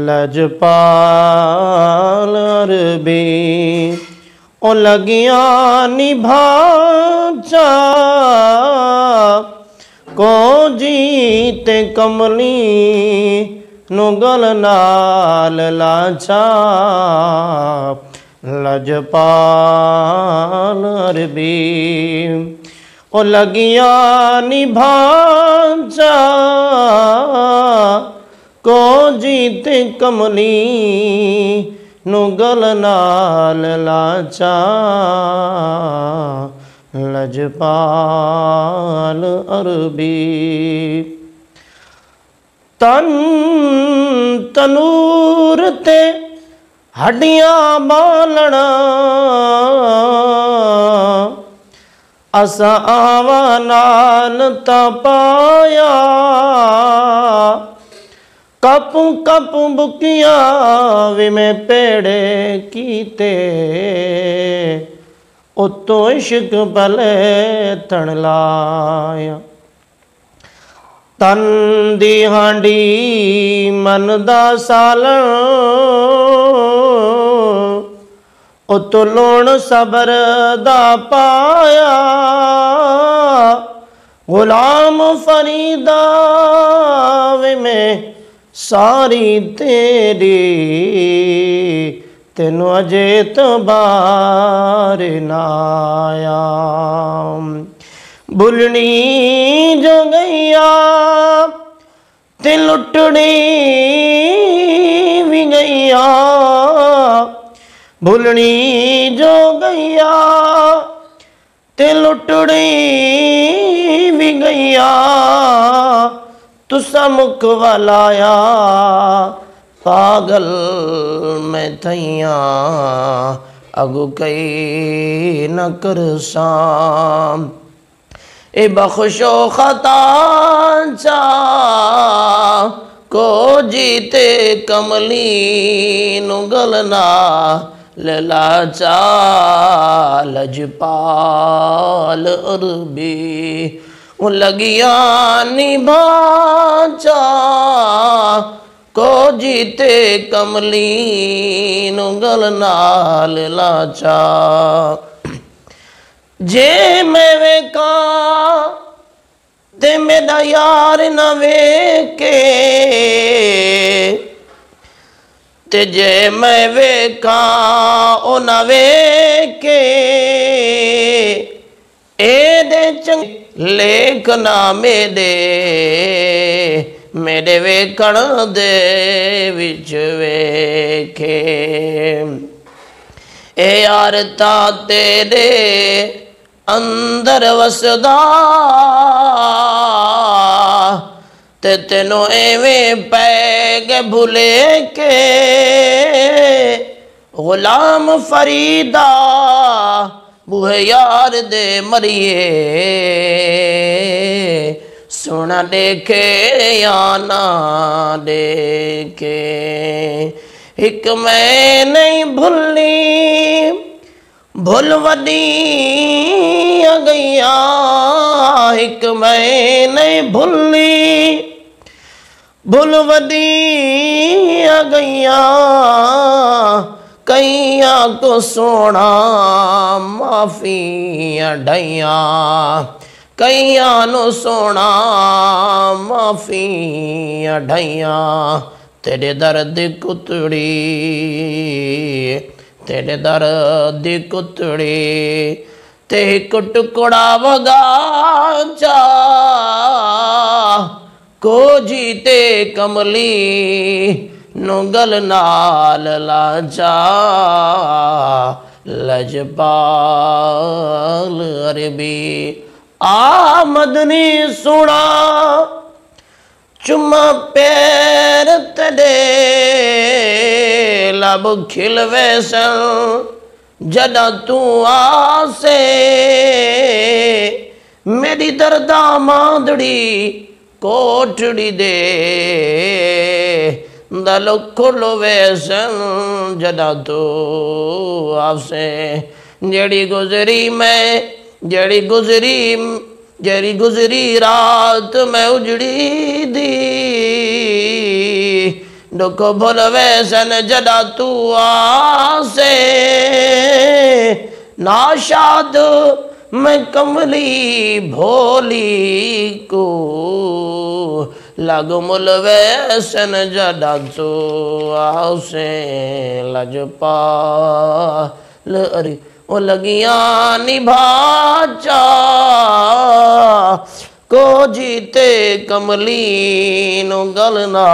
लजपाल अरबी ओ लगिया निभाचा को जीते कमली नुगल नाल लाचा लजपाल अरबी ओ लगिया निभाचा को जीते कमली नुगल नाल लाचा लजपाल अरबी तन तनूर ते हड्डियां बालना असा आवा नाल तपाया कप कप बुकिया वे मैं पेड़े कीते उतो इश्क भले तन लाया तन दी हांडी मन दा सालन उतो लूण सबर दा पाया गुलाम फरीदा वे मैं सारी तेरी तेनू अजे तो बार नाया भुलनी जो गैया ते लुटनी भी गैया भुलनी जो गैया ते लुटनी भी गैया तुसा मुख वालाया पागल मैं थैया अगु कई न कर शाम ए बख्शो खता चा को जीते कमली नुगलना ललाचा लजपाल अरबी लगिया निभाचा को जीते कमली नुगल नाल लाचा जे मैं वेका ते मेरा यार न वेके ते जे मैं वेका ओ न वेके एदे चंग लेख ना मेरे वेखण दे विच वेखे ए यार ता तेरे अंदर वसदा ते तेनो एवें पैग भुले के गुलाम फरीदा बुहे यार दे मरिए सुना देखे या ना देखे एक मैं नहीं भूली भूल वदी गैया एक मैं नहीं भूली भूल वदी गैया कैया को सोना माफी ढैया कैया नो सोना माफी ढैया तेरे दर्द कुतड़ी तेरे दर्द कुतड़ी ते टुकड़ा वगा जा को जीते कमली नुगल नाल लाचा लजपाल अरबी आमदनी सुना चुम्मा पैर तड़े लब खिलवे सन जदा तू आसे मेरी दर्दा मांदड़ी कोठड़ी दे दल खुल वैसन जदा तू आसे जड़ी गुजरी मैं जड़ी गुजरी, जड़ी गुजरी रात में उजड़ी दी दुख भुल वैसन जदा तू आसे नाशाद मैं कमली भोली को लग मुल वैसन जदा तू आसे लजपाल अरे ओ लगिया निभाचा को जीते कमली नो गलना